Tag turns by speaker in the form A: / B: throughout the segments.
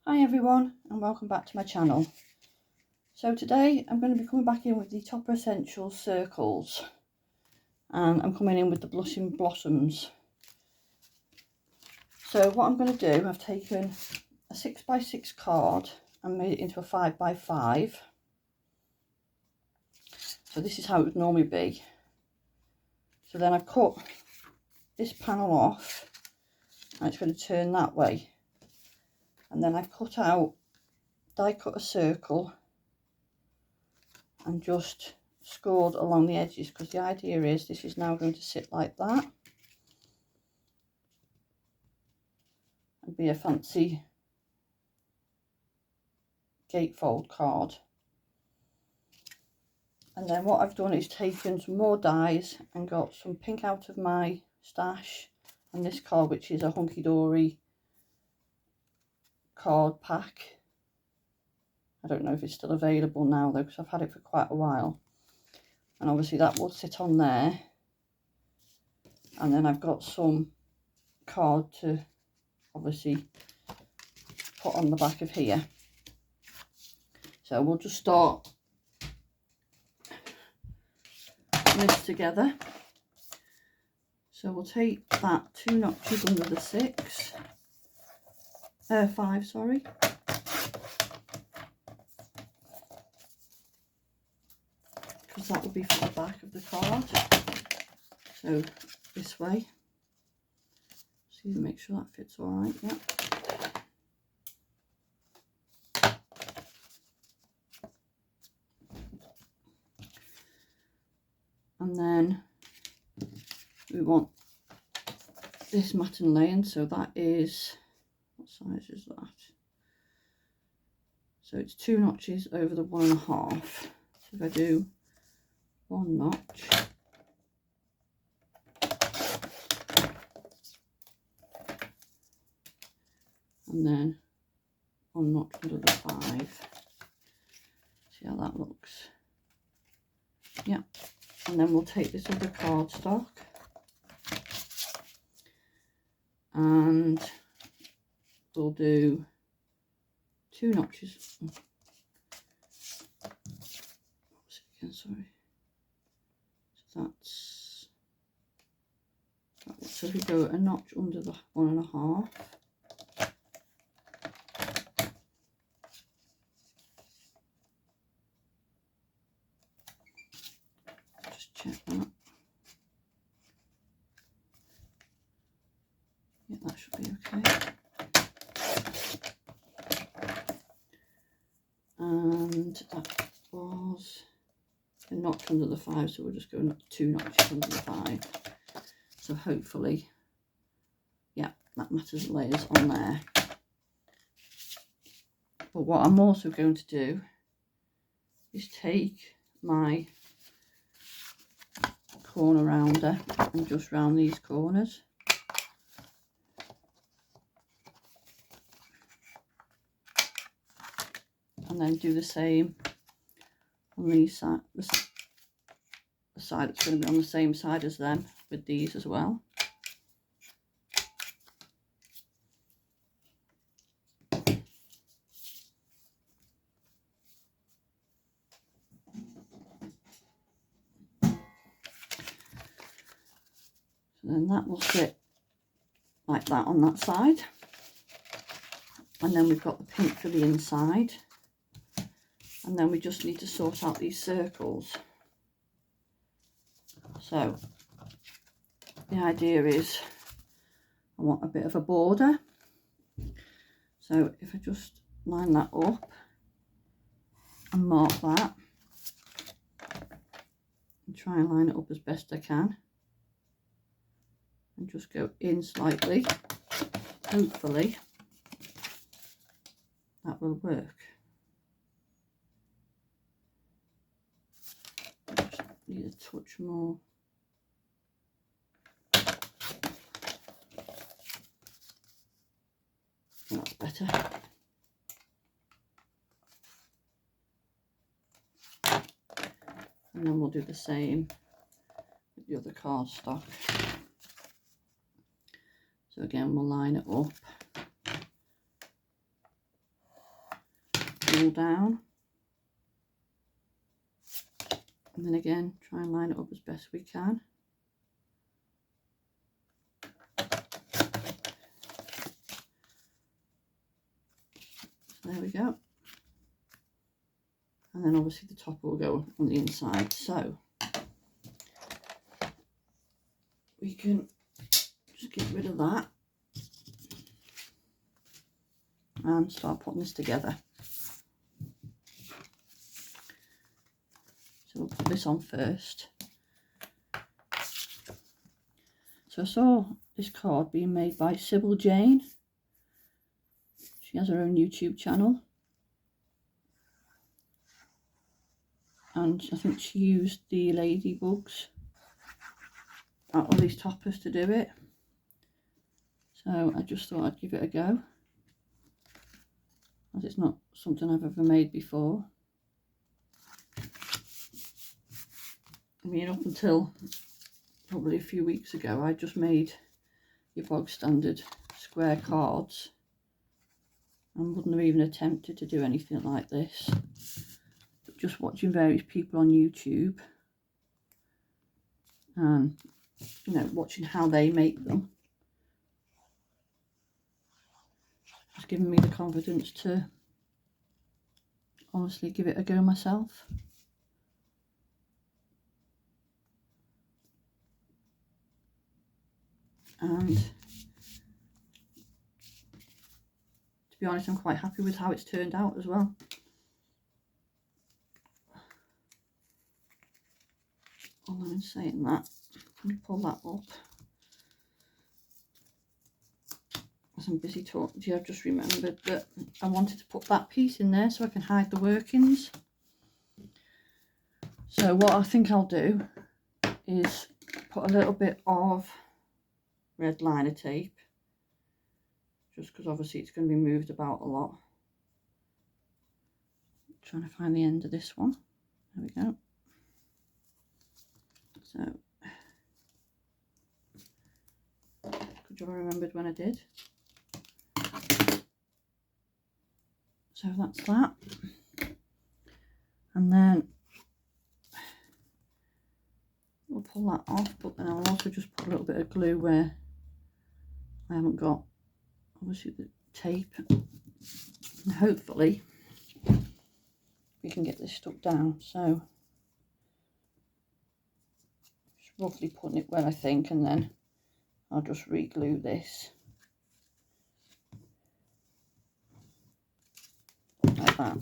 A: Hi everyone and welcome back to my channel. So today I'm going to be coming back in with the Topper Essentials circles, and I'm coming in with the Blushing Blossoms. So what I'm going to do, I've taken a 6x6 card and made it into a 5x5. So this is how it would normally be. So then I've cut this panel off and it's going to turn that way, and then I've cut out, die cut a circle and just scored along the edges, because the idea is this is now going to sit like that and be a fancy gatefold card. And then what I've done is taken some more dies and got some pink out of my stash and this card, which is a Hunkydory card pack. I don't know if it's still available now though, because I've had it for quite a while, and obviously that will sit on there. And then I've got some card to obviously put on the back of here. So we'll just start this together. So we'll take that 2 notches under the 5, sorry. Because that will be for the back of the card. So this way. See, make sure that fits all right. Yeah. And then we want this matting laying, so that is, what size is that? So it's 2 notches over the 1.5. So if I do 1 notch, and then 1 notch under the 5. See how that looks? Yeah. And then we'll take this other cardstock and we'll do 2 notches. What was it again? Sorry. So if we go a notch under the 1.5. Just check that. Yeah, that should be okay. And that was a notch under the 5, so we'll just go 2 notches under the 5. So hopefully, yeah, that matters layers on there. But what I'm also going to do is take my corner rounder and just round these corners. And then do the same on these side, the side that's going to be on the same side as them with these as well. So then that will sit like that on that side. And then we've got the pink for the inside. And then we just need to sort out these circles. So the idea is I want a bit of a border. So if I just line that up and mark that and try and line it up as best I can and just go in slightly, hopefully that will work. Just need a touch more. That's better. And then we'll do the same with the other cardstock. So again, we'll line it up cool down. And then again, try and line it up as best we can. So there we go. And then obviously the top will go on the inside. So we can just get rid of that and start putting this together. So we'll put this on first. So I saw this card being made by Sybil Jane. She has her own YouTube channel. And I think she used the ladybugs out of these toppers to do it. So I just thought I'd give it a go, as it's not something I've ever made before. I mean, up until probably a few weeks ago, I just made your bog standard square cards and wouldn't have even attempted to do anything like this. But just watching various people on YouTube and, you know, watching how they make them, has given me the confidence to honestly give it a go myself. And to be honest, I'm quite happy with how it's turned out as well. Although in saying that, let me pull that up. As I'm busy talking to you, I've just remembered that I wanted to put that piece in there so I can hide the workings. So what I think I'll do is put a little bit of red liner tape, just because obviously it's going to be moved about a lot. Trying to find the end of this one. There we go. So, good job I remembered when I did. So that's that. And then we'll pull that off, but then I'll also just put a little bit of glue where I haven't got, obviously, the tape. And hopefully we can get this stuck down. So just roughly putting it where I think, and then I'll just re-glue this like that.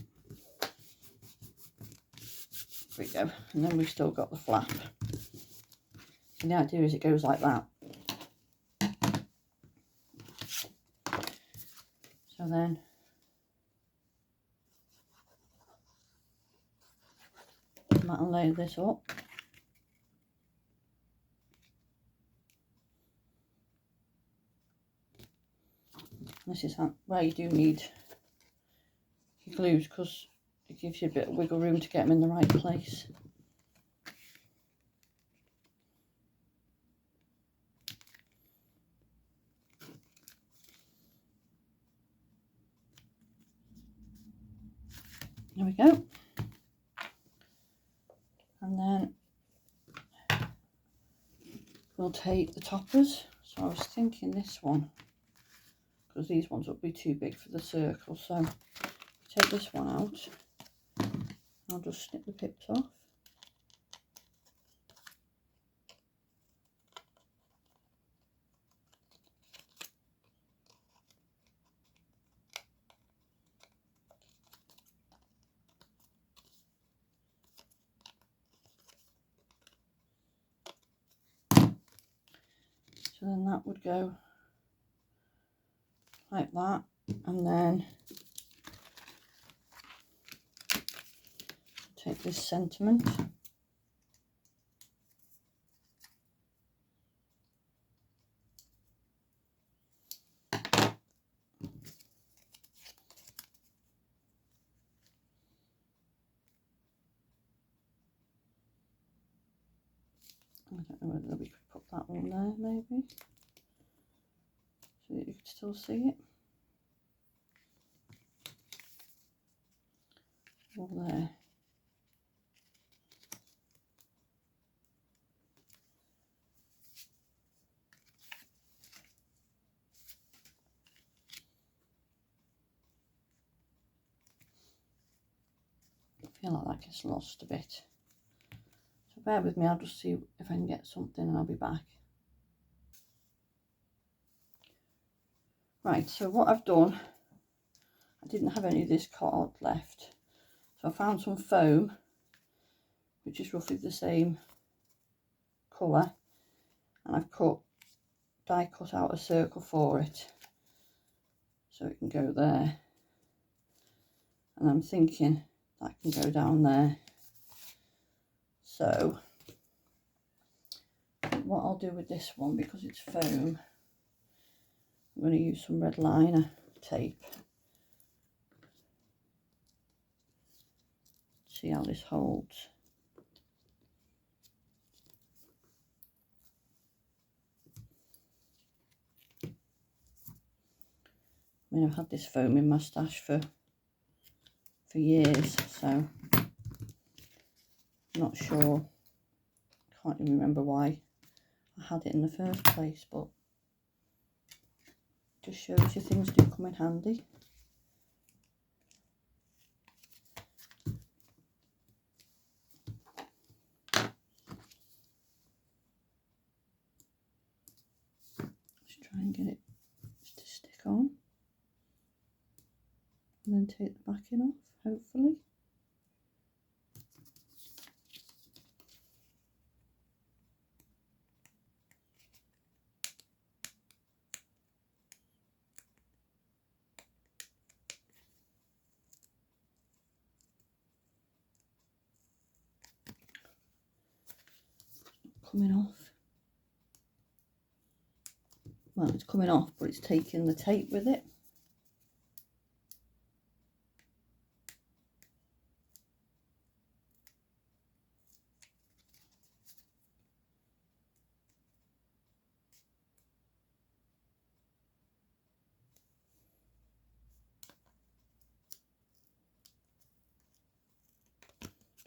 A: There we go. And then we've still got the flap. And the idea is it goes like that. So then that'll lay this up. This is where you do need your glues, because it gives you a bit of wiggle room to get them in the right place. There we go. And then we'll take the toppers. So I was thinking this one, because these ones would be too big for the circle. So take this one out. I'll just snip the pips off. So then that would go like that, and then take this sentiment, I don't know whether we could put that one there maybe, so that you could still see it. over there. I feel like that gets lost a bit. So bear with me, I'll just see if I can get something and I'll be back. Right, so what I've done, I didn't have any of this card left. So I found some foam, which is roughly the same colour. And I've die cut out a circle for it. So it can go there. And I'm thinking that can go down there. So what I'll do with this one, because it's foam, I'm going to use some red liner tape. See how this holds. I mean, I've had this foam in my stash for years, so I'm not sure. Can't even remember why I had it in the first place, but just shows you things do come in handy. Let's try and get it to stick on, and then take the backing off, hopefully. Coming off. Well, it's coming off, but it's taking the tape with it.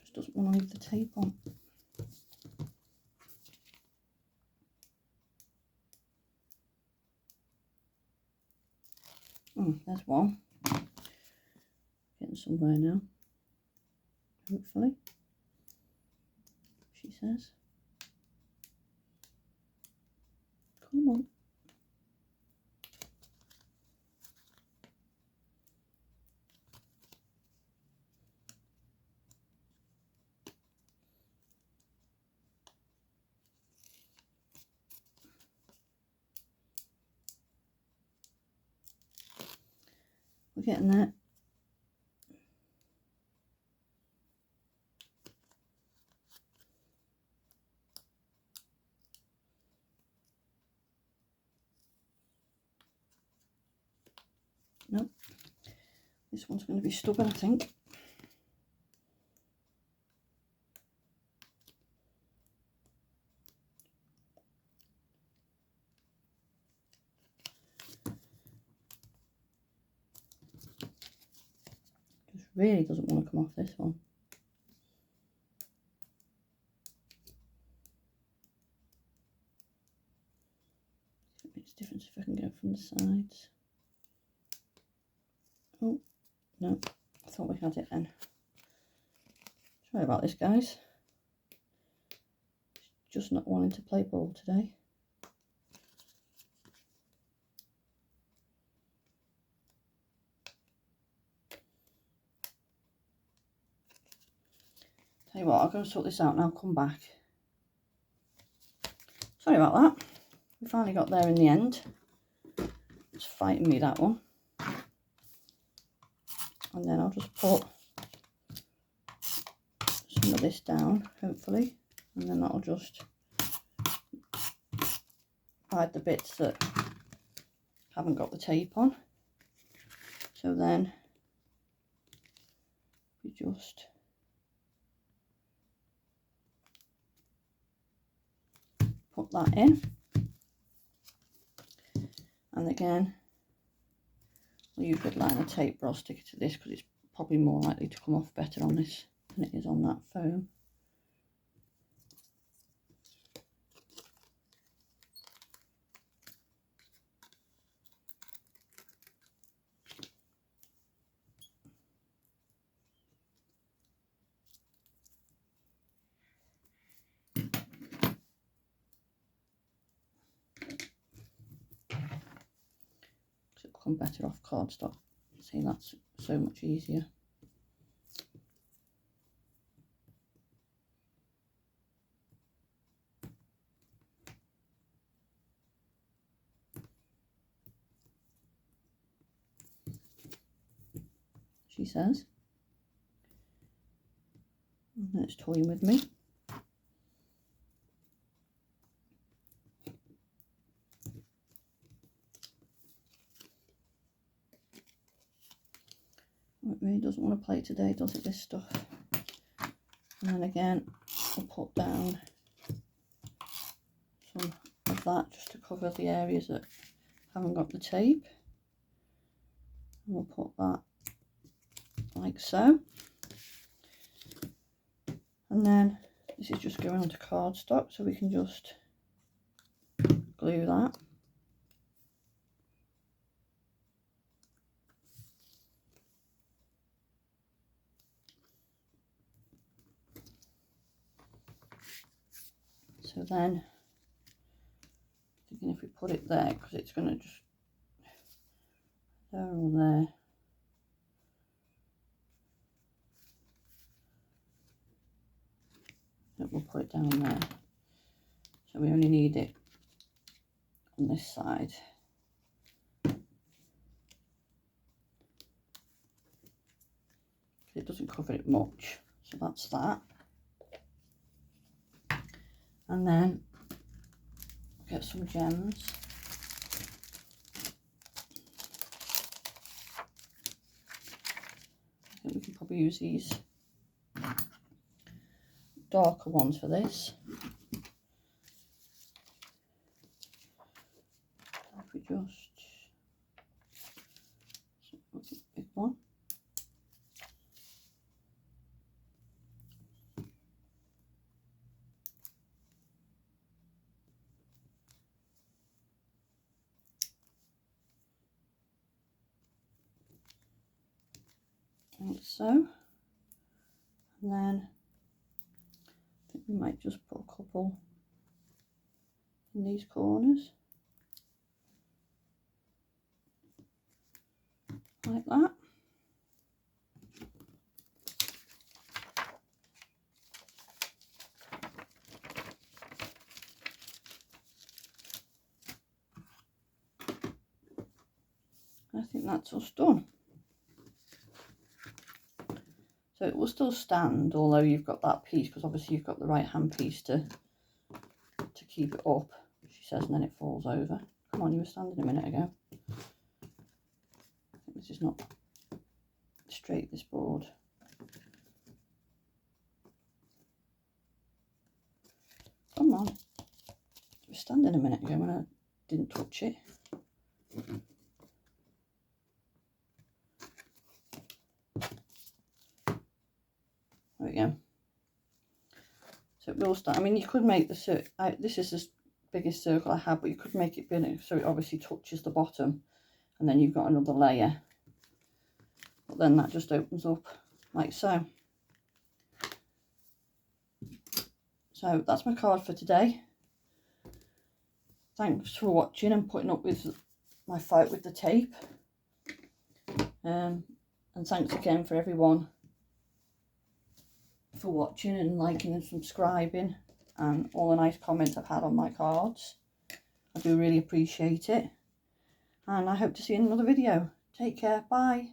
A: Just doesn't want to leave the tape on. There's one. Getting somewhere now. Hopefully. She says. Come on. We're getting there. Nope. This one's going to be stubborn, I think. Just really doesn't want to come off this one. It makes a difference if I can go from the sides. Oh, no. I thought we had it then. Sorry about this, guys. Just not wanting to play ball today. Tell you what, I'll go and sort this out and I'll come back. Sorry about that. We finally got there in the end. It's fighting me, that one. And then I'll just put some of this down, hopefully. And then that'll just hide the bits that haven't got the tape on. So then we just put that in. And again, we'll use red liner tape, but I'll stick it to this because it's probably more likely to come off better on this than it is on that foam. It'll come better off cardstock. See, that's so much easier. She says. And it's toying with me. It really doesn't want to play today, does it, this stuff? And then again, I'll put down some of that just to cover the areas that haven't got the tape. And we'll put that like so. And then this is just going onto cardstock, so we can just glue that. So then, thinking if we put it there, because it's going to just, there or there. We'll put it down there. So we only need it on this side. It doesn't cover it much, so that's that. And then get some gems. I think we can probably use these darker ones for this. If we just big one. Like so. And then I think we might just put a couple in these corners. Like that. I think that's us done. So it will still stand, although you've got that piece, because obviously you've got the right hand piece to keep it up, she says, and then it falls over. Come on, you were standing a minute ago. I think this is not straight, this board. Come on. You were standing a minute ago when I didn't touch it. There we go. So it will start. I mean, you could make the circle. This is the biggest circle I have, but you could make it bigger so it obviously touches the bottom, and then you've got another layer. But then that just opens up like so. So that's my card for today. Thanks for watching and putting up with my fight with the tape. And thanks again for everyone for watching and liking and subscribing, and all the nice comments I've had on my cards. I do really appreciate it, and I hope to see you in another video. Take care, bye.